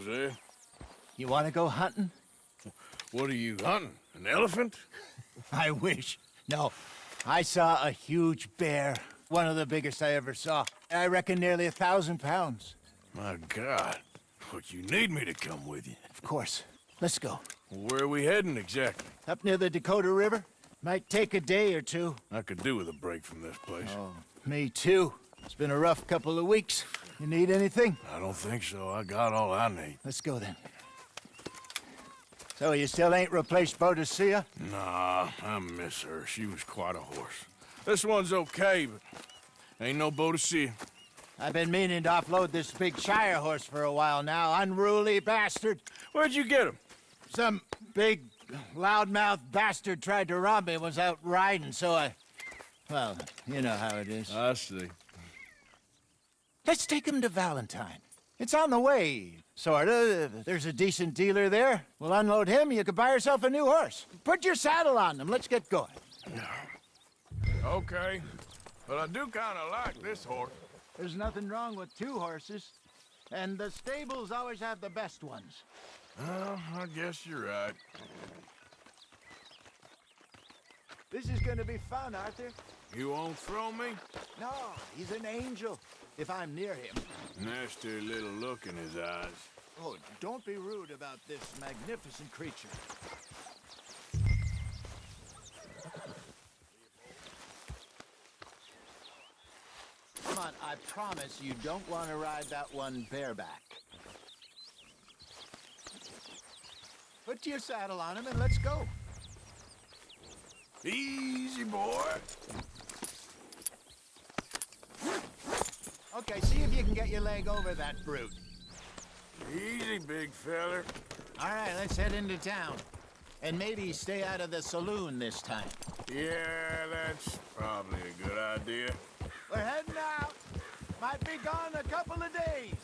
Hosea. You want to go hunting? What are you hunting? An elephant? I wish. No, I saw a huge bear. One of the biggest I ever saw. I reckon nearly 1,000 pounds. My God. But you need me to come with you. Of course. Let's go. Where are we heading exactly? Up near the Dakota River. Might take a day or two. I could do with a break from this place. Oh, me too. It's been a rough couple of weeks. You need anything? I don't think so. I got all I need. Let's go then. So you still ain't replaced Hosea? Nah, I miss her. She was quite a horse. This one's okay, but ain't no Hosea. I've been meaning to offload this big Shire horse for a while now. Unruly bastard. Where'd you get him? Some big, loudmouth bastard tried to rob me and was out riding, so I... Well, you know how it is. I see. Let's take him to Valentine. It's on the way, sorta. There's a decent dealer there. We'll unload him, you can buy yourself a new horse. Put your saddle on him, let's get going. Okay, but I do kind of like this horse. There's nothing wrong with two horses, and the stables always have the best ones. Well, I guess you're right. This is gonna be fun, Arthur. You won't throw me? No, he's an angel, if I'm near him. Nasty little look in his eyes. Oh, don't be rude about this magnificent creature. Come on, I promise you don't want to ride that one bareback. Put your saddle on him and let's go. Easy, boy. Okay, see if you can get your leg over that brute. Easy, big feller. All right, let's head into town. And maybe stay out of the saloon this time. Yeah, that's probably a good idea. We're heading out. Might be gone a couple of days.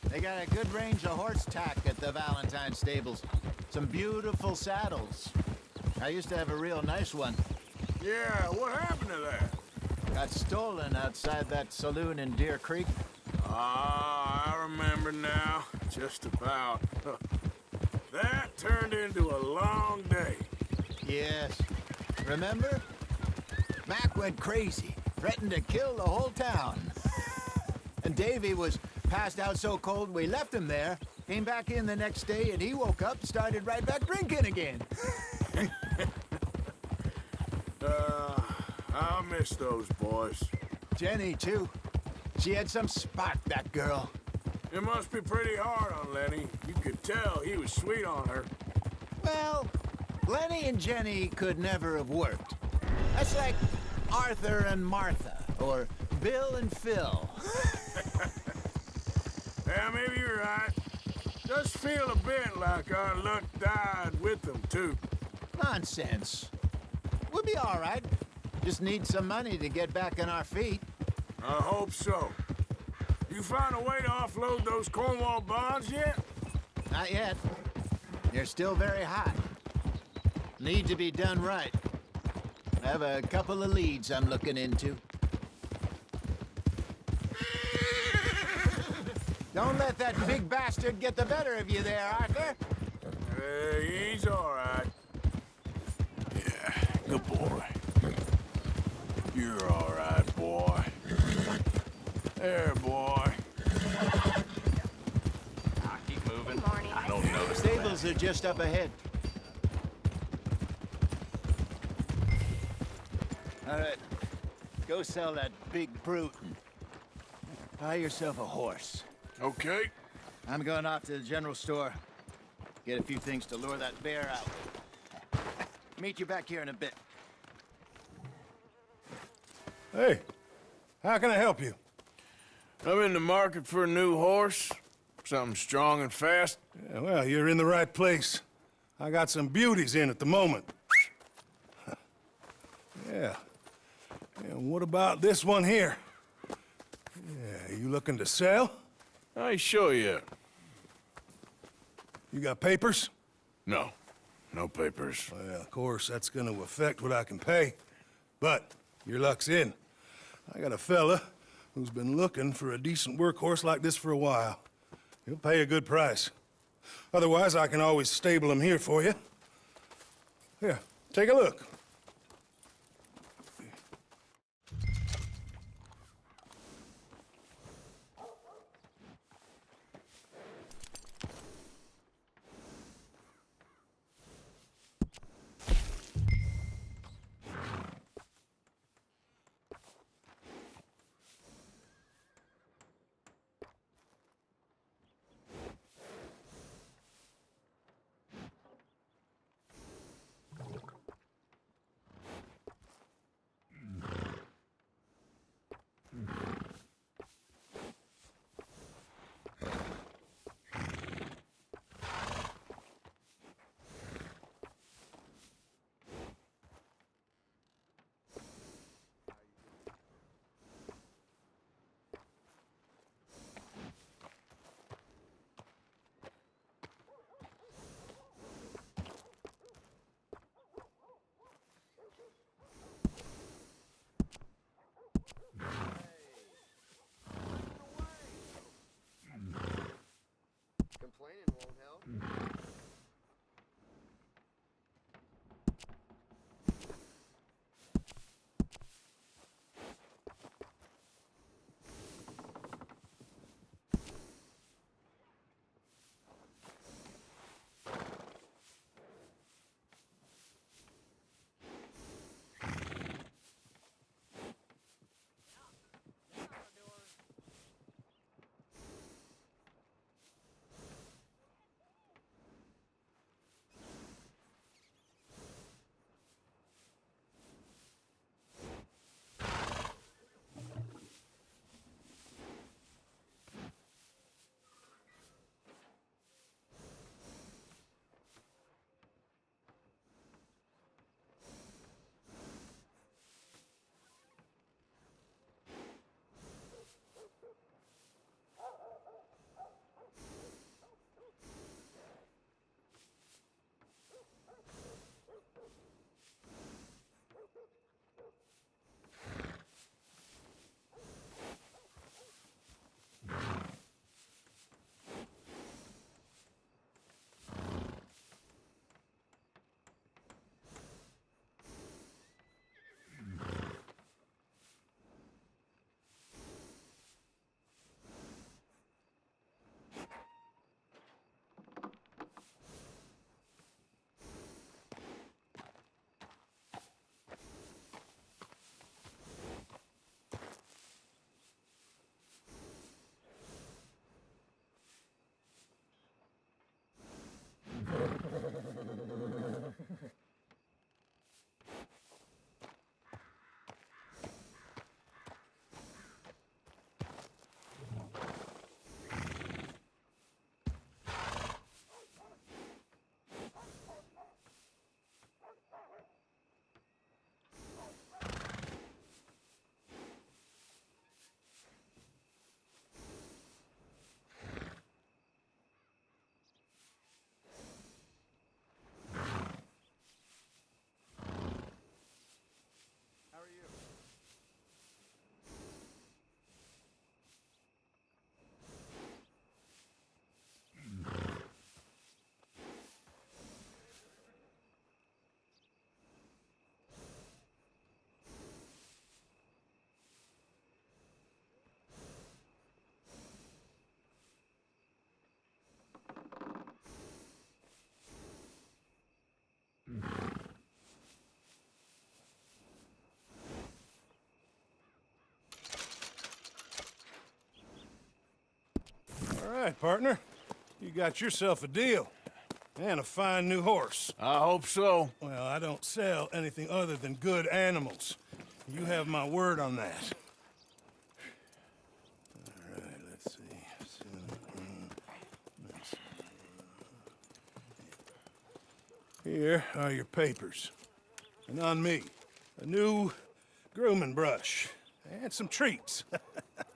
They got a good range of horse tack at the Valentine stables. Some beautiful saddles. I used to have a real nice one. Yeah, what happened to that? Got stolen outside that saloon in Deer Creek. Ah, I remember now. Just about. That turned into a long day. Yes. Remember? Mac went crazy, threatened to kill the whole town. And Davy was passed out so cold we left him there, came back in the next day, and he woke up and started right back drinking again. I miss those boys. Jenny, too. She had some spark, that girl. It must be pretty hard on Lenny. You could tell he was sweet on her. Well, Lenny and Jenny could never have worked. That's like Arthur and Martha, or Bill and Phil. Yeah, maybe you're right. Does feel a bit like our luck died with them, too. Nonsense. We'll be all right. Just need some money to get back on our feet. I hope so. You find a way to offload those Cornwall bonds yet? Not yet. They're still very high. Need to be done right. I have a couple of leads I'm looking into. Don't let that big bastard get the better of you there, Arthur. He's all right. Yeah, good boy. You're all right, boy. There, boy. Keep moving. I don't notice. Stables are just up ahead. All right, go sell that big brute and buy yourself a horse. Okay. I'm going off to the general store. Get a few things to lure that bear out. Meet you back here in a bit. Hey, how can I help you? I'm in the market for a new horse. Something strong and fast. Yeah, well, you're in the right place. I got some beauties in at the moment. Yeah. And what about this one here? Yeah, you looking to sell? I ain't sure yet. You got papers? No. No papers. Well, of course, that's gonna affect what I can pay. But your luck's in. I got a fella who's been looking for a decent workhorse like this for a while. He'll pay a good price. Otherwise, I can always stable him here for you. Here, take a look. Complaining won't help. All right, partner. You got yourself a deal. And a fine new horse. I hope so. Well, I don't sell anything other than good animals. You have my word on that. All right, let's see. Here are your papers. And on me, a new grooming brush. And some treats.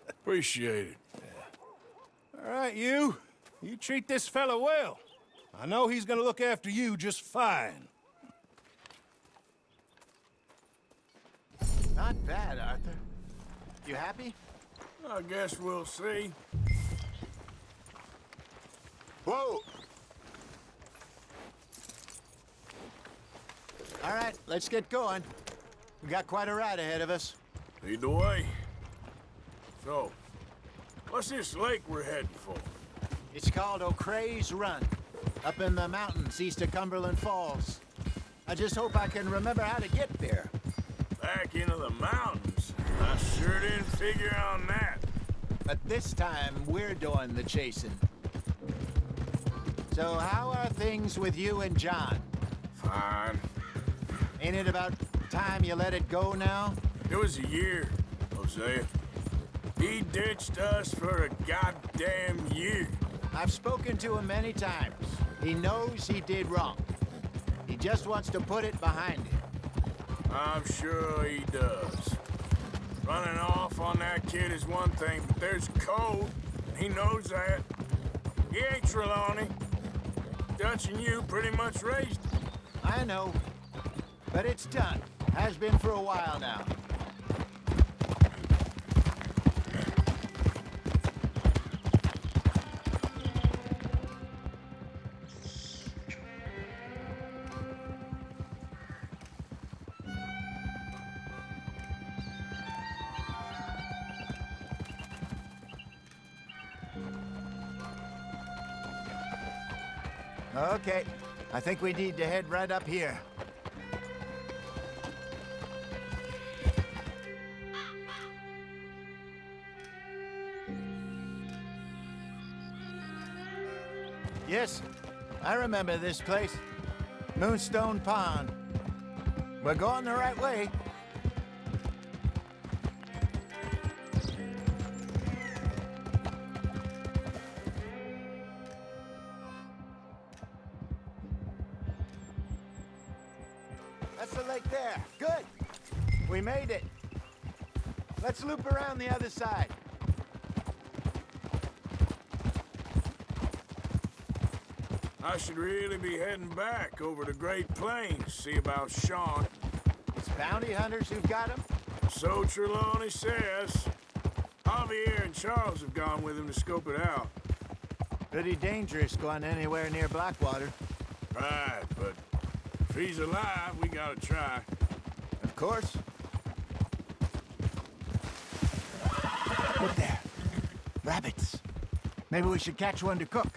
Appreciate it. All right, you. You treat this fella well. I know he's gonna look after you just fine. Not bad, Arthur. You happy? I guess we'll see. Whoa! All right, let's get going. We got quite a ride ahead of us. Lead the way. So, what's this lake we're heading for? It's called O'Creagh's Run, up in the mountains east of Cumberland Falls. I just hope I can remember how to get there. Back into the mountains? I sure didn't figure on that. But this time, we're doing the chasing. So how are things with you and John? Fine. Ain't it about time you let it go now? It was a year, Hosea. He ditched us for a goddamn year. I've spoken to him many times. He knows he did wrong. He just wants to put it behind him. I'm sure he does. Running off on that kid is one thing, but there's code. He knows that. He ain't Trelawney. Dutch and you pretty much raised him. I know. But it's done. Has been for a while now. Okay, I think we need to head right up here. Yes, I remember this place. Moonstone Pond. We're going the right way. That's the lake there. Good. We made it. Let's loop around the other side. I should really be heading back over the Great Plains, see about Sean. It's bounty hunters who've got him. So Trelawney says. Javier and Charles have gone with him to scope it out. Pretty dangerous going anywhere near Blackwater. Right, but if he's alive, we gotta try. Of course. Look there. Rabbits. Maybe we should catch one to cook.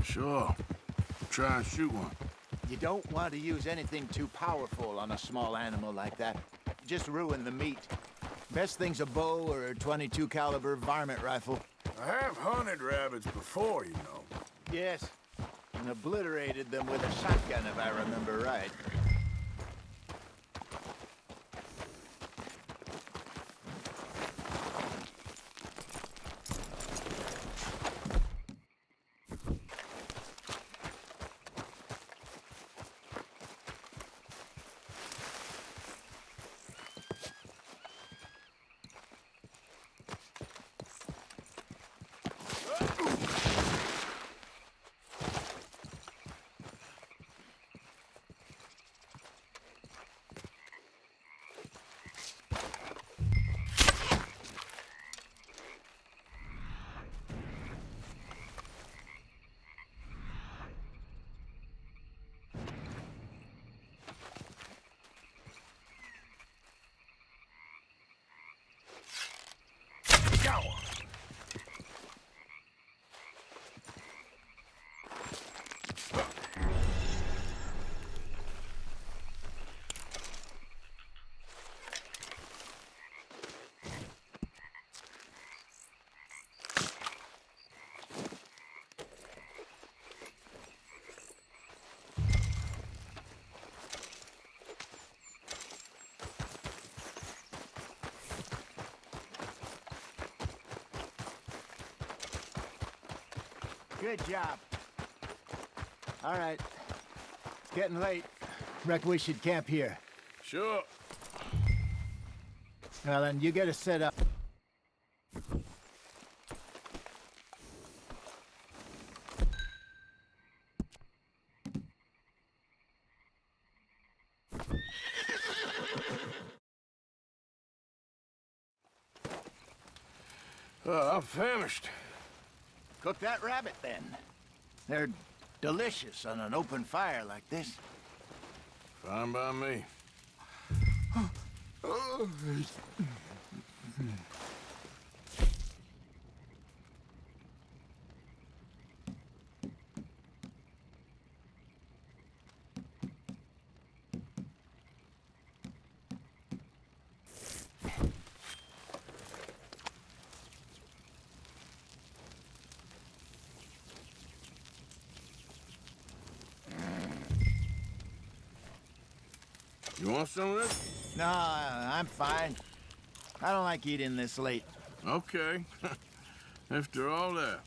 Sure. Try and shoot one. You don't want to use anything too powerful on a small animal like that. Just ruin the meat. Best thing's a bow or a .22 caliber varmint rifle. I have hunted rabbits before, you know. Yes, and obliterated them with a shotgun if I remember right. Good job. All right. It's getting late. Reckon we should camp here. Sure. Well, then you get us set up. I'm famished. Cook that rabbit, then. They're delicious on an open fire like this. Fine by me. You want some of this? No, I'm fine. I don't like eating this late. Okay. After all that.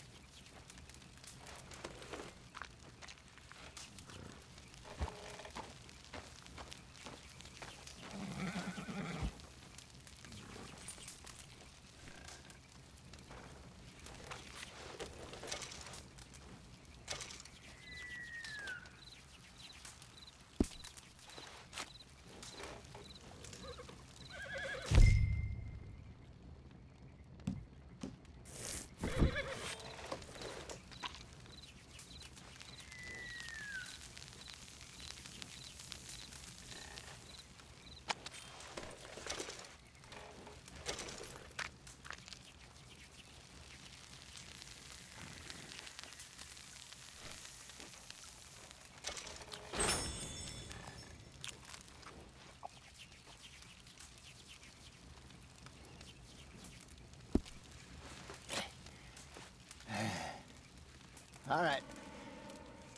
All right.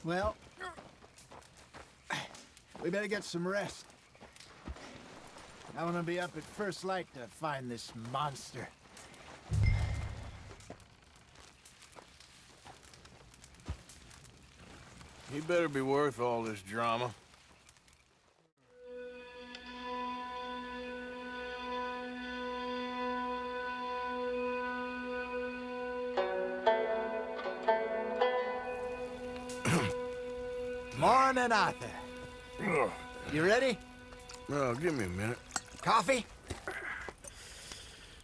Well, we better get some rest. I want to be up at first light to find this monster. He better be worth all this drama. Morning, Arthur. Ugh. You ready? Well, give me a minute. Coffee?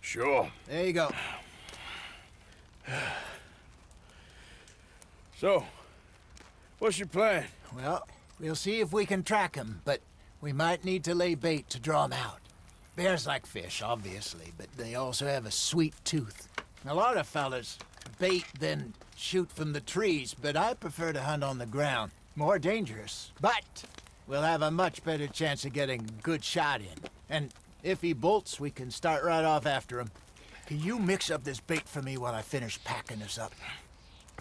Sure. There you go. So, what's your plan? Well, we'll see if we can track him, but we might need to lay bait to draw him out. Bears like fish, obviously, but they also have a sweet tooth. A lot of fellas bait, then shoot from the trees, but I prefer to hunt on the ground. More dangerous, but we'll have a much better chance of getting a good shot in. And if he bolts, we can start right off after him. Can you mix up this bait for me while I finish packing this up?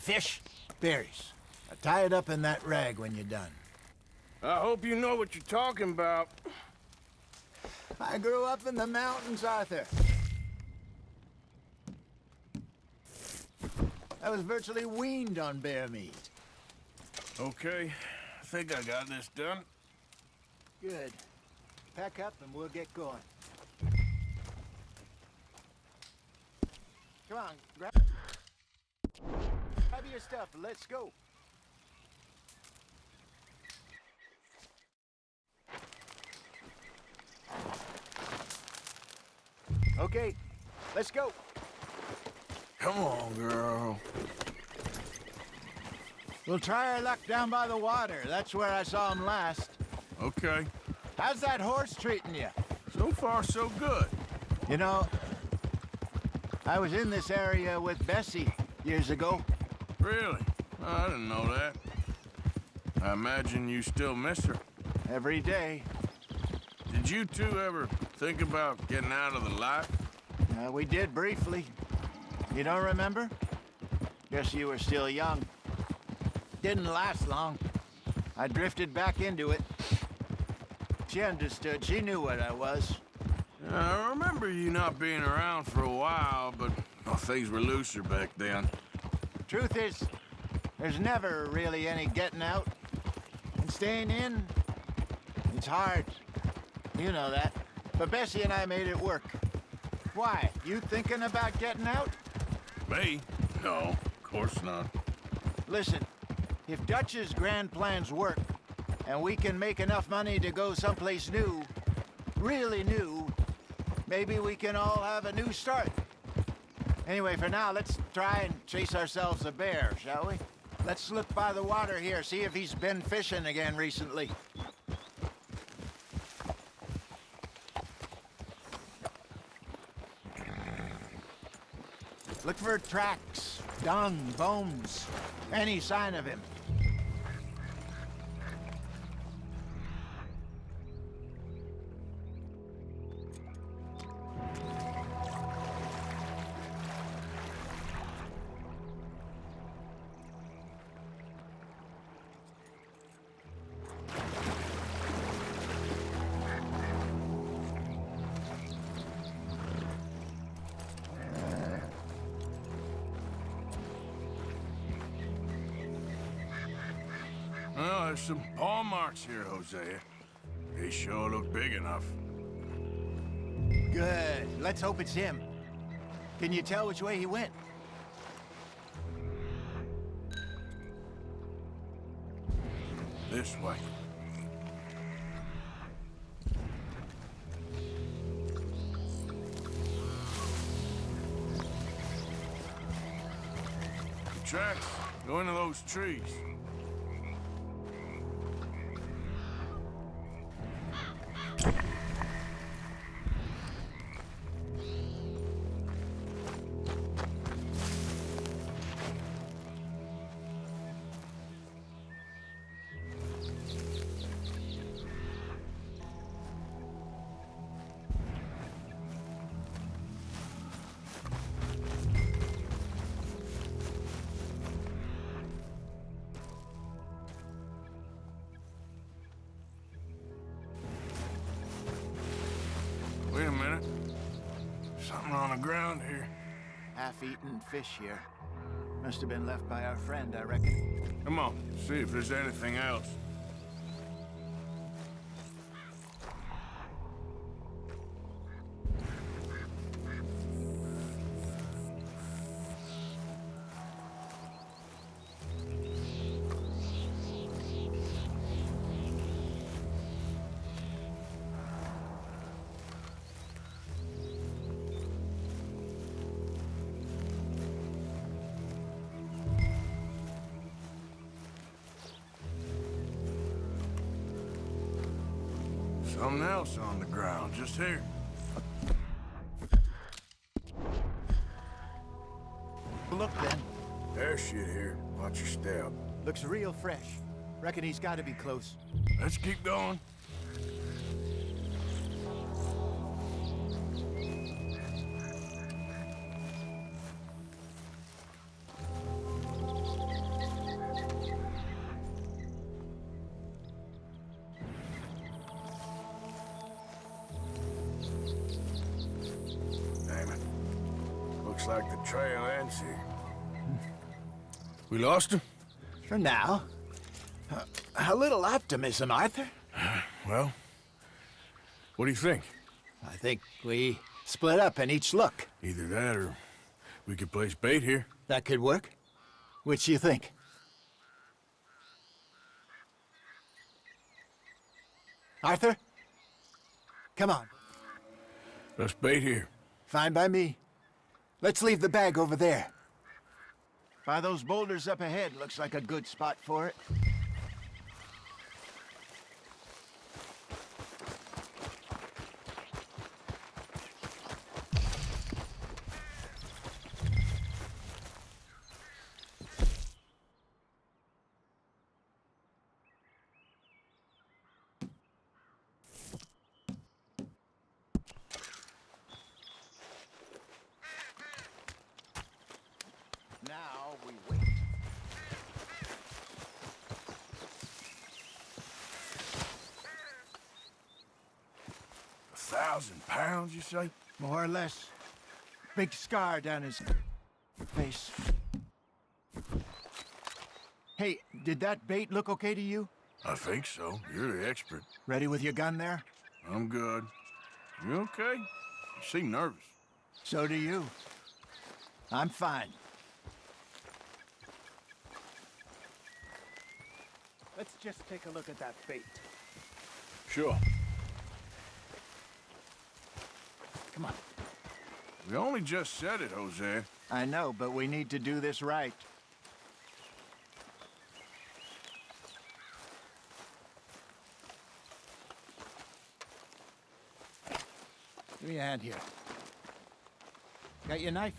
Fish, berries. Tie it up in that rag when you're done. I hope you know what you're talking about. I grew up in the mountains, Arthur. I was virtually weaned on bear meat. Okay, I think I got this done. Good. Pack up and we'll get going. Come on, grab your stuff and let's go. Okay, let's go. Come on, girl. We'll try our luck down by the water. That's where I saw him last. Okay. How's that horse treating you? So far, so good. You know, I was in this area with Bessie years ago. Really? Oh, I didn't know that. I imagine you still miss her. Every day. Did you two ever think about getting out of the life? We did briefly. You don't remember? Guess you were still young. Didn't last long. I drifted back into it. She understood. She knew what I was. I remember you not being around for a while, but well, things were looser back then. Truth is, there's never really any getting out. And staying in, it's hard. You know that. But Bessie and I made it work. Why? You thinking about getting out? Me? No, of course not. Listen, if Dutch's grand plans work, and we can make enough money to go someplace new, really new, maybe we can all have a new start. Anyway, for now, let's try and chase ourselves a bear, shall we? Let's look by the water here, see if he's been fishing again recently. Look for tracks, dung, bones, any sign of him. Well, there's some paw marks here, Hosea. They sure look big enough. Good. Let's hope it's him. Can you tell which way he went? This way. The tracks go into those trees. Wait a minute. Something on the ground here. Half-eaten fish here. Must have been left by our friend, I reckon. Come on, see if there's anything else. Something else on the ground, just here. Look then. There's shit here. Watch your step. Looks real fresh. Reckon he's got to be close. Let's keep going. Damn it. Looks like the trail ends here. We lost him? For now. A little optimism, Arthur. Well, what do you think? I think we split up and each look. Either that or we could place bait here. That could work. Which you think? Arthur? Come on. Let's bait here. Fine by me. Let's leave the bag over there. By those boulders up ahead, looks like a good spot for it. Now we wait. £1,000, you say? More or less. Big scar down his face. Hey, did that bait look okay to you? I think so. You're the expert. Ready with your gun there? I'm good. You okay? You seem nervous. So do you. I'm fine. Let's just take a look at that bait. Sure. Come on. We only just said it, Hosea. I know, but we need to do this right. Give me a hand here. Got your knife?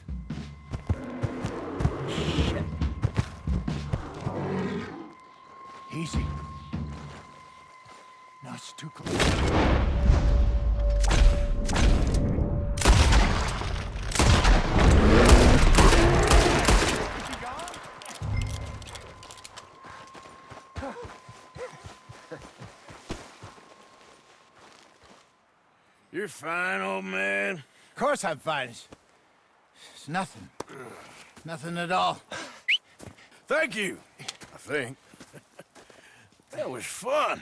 Shit. Easy. No, it's too close. You're fine, old man. Of course I'm fine. It's nothing. Nothing at all. Thank you, I think. That was fun.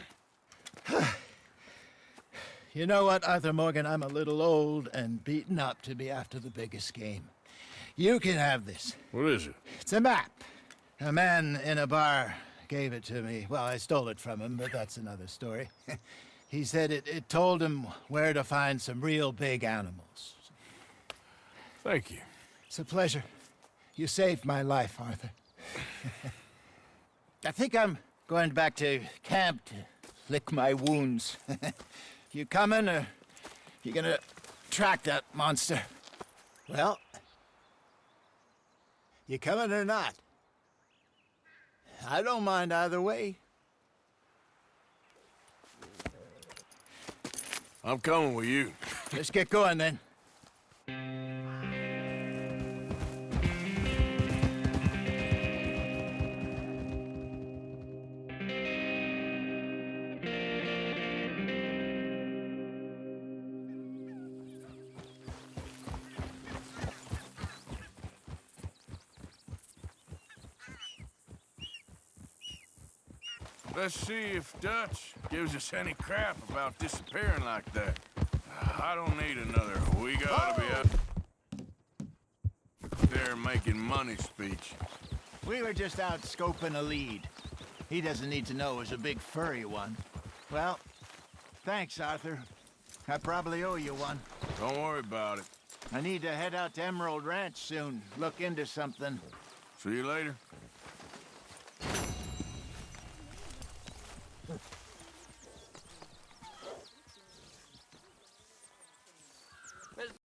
You know what, Arthur Morgan? I'm a little old and beaten up to be after the biggest game. You can have this. What is it? It's a map. A man in a bar gave it to me. Well, I stole it from him, but that's another story. He said it told him where to find some real big animals. Thank you. It's a pleasure. You saved my life, Arthur. I think I'm going back to camp to lick my wounds. You coming, or you gonna track that monster? Well, you coming or not? I don't mind either way. I'm coming with you. Let's get going, then. Let's see if Dutch gives us any crap about disappearing like that. I don't need another "we gotta be out there making money" speech. We were just out scoping a lead. He doesn't need to know it was a big furry one. Well, thanks, Arthur. I probably owe you one. Don't worry about it. I need to head out to Emerald Ranch soon. Look into something. See you later.